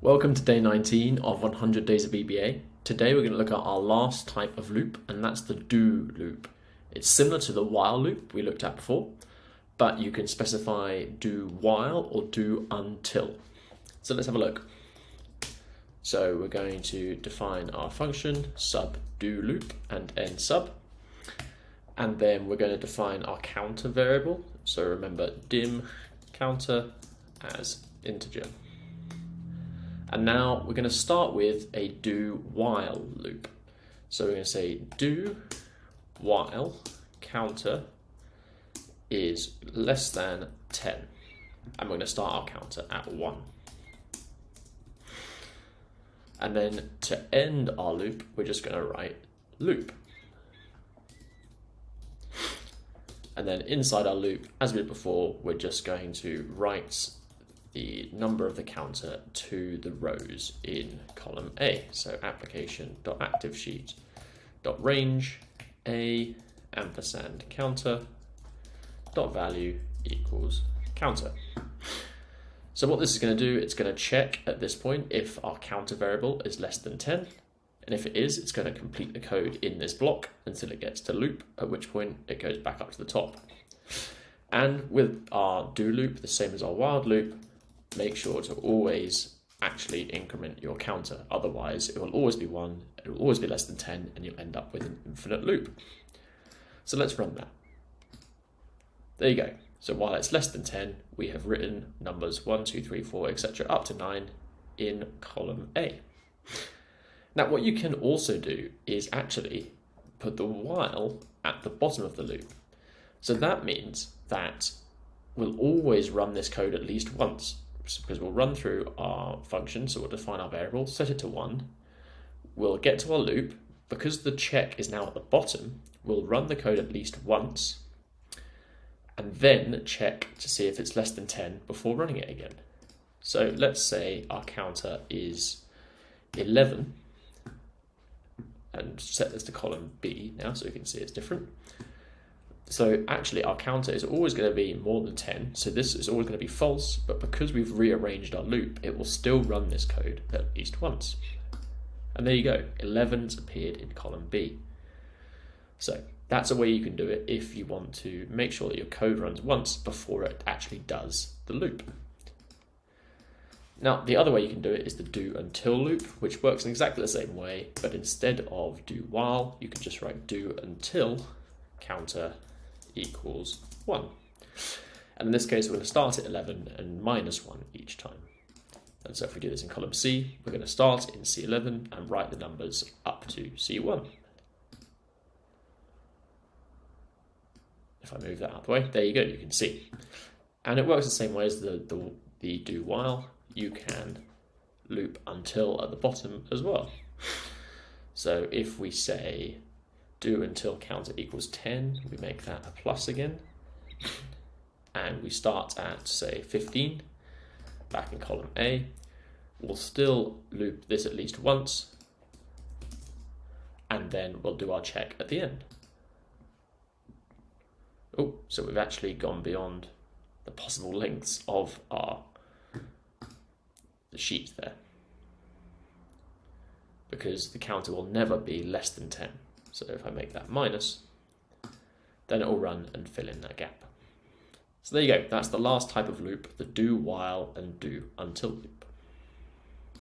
Welcome to day 19 of 100 Days of VBA. Today we're going to look at our last type of loop, and that's the do loop. It's similar to the while loop we looked at before, but you can specify do while or do until. So let's have a look. So we're going to define our function sub do loop and end sub, and then we're going to define our counter variable. So remember dim counter as integer. And now we're going to start with a do while loop. So we're going to say do while counter is less than 10. And we're going to start our counter at 1. And then to end our loop, we're just going to write loop. And then inside our loop, as we did before, we're just going to write the number of the counter to the rows in column A. So application.activesheet.range a ampersand counter dot value equals counter. So what this is going to do, it's going to check at this point if our counter variable is less than 10. And if it is, it's going to complete the code in this block until it gets to loop, at which point it goes back up to the top. And with our do loop, the same as our while loop, make sure to always actually increment your counter. Otherwise, it will always be 1, it will always be less than 10, and you'll end up with an infinite loop. So let's run that. There you go. So while it's less than 10, we have written numbers 1, 2, 3, 4, etc. up to 9 in column A. Now, what you can also do is actually put the while at the bottom of the loop. So that means that we'll always run this code at least once, because we'll run through our function, so we'll define our variable, set it to 1, we'll get to our loop, because the check is now at the bottom, we'll run the code at least once, and then check to see if it's less than 10 before running it again. So let's say our counter is 11, and set this to column B now so we can see it's different. So actually our counter is always going to be more than 10, so this is always going to be false, but because we've rearranged our loop, it will still run this code at least once. And there you go, 11's appeared in column B. So that's a way you can do it if you want to make sure that your code runs once before it actually does the loop. Now, the other way you can do it is the do until loop, which works in exactly the same way, but instead of do while, you can just write do until counter equals 1. And in this case, we're going to start at 11 and minus 1 each time. And so if we do this in column C, we're going to start in C11 and write the numbers up to C1. If I move that out of the way, there you go, you can see. And it works the same way as the do while. You can loop until at the bottom as well. So if we say do until counter equals 10, we make that a plus again, and we start at, say, 15, back in column A, we'll still loop this at least once, and then we'll do our check at the end. Oh, so we've actually gone beyond the possible lengths of the sheet there, because the counter will never be less than 10. So if I make that minus, then it will run and fill in that gap. So there you go, that's the last type of loop, the do while and do until loop.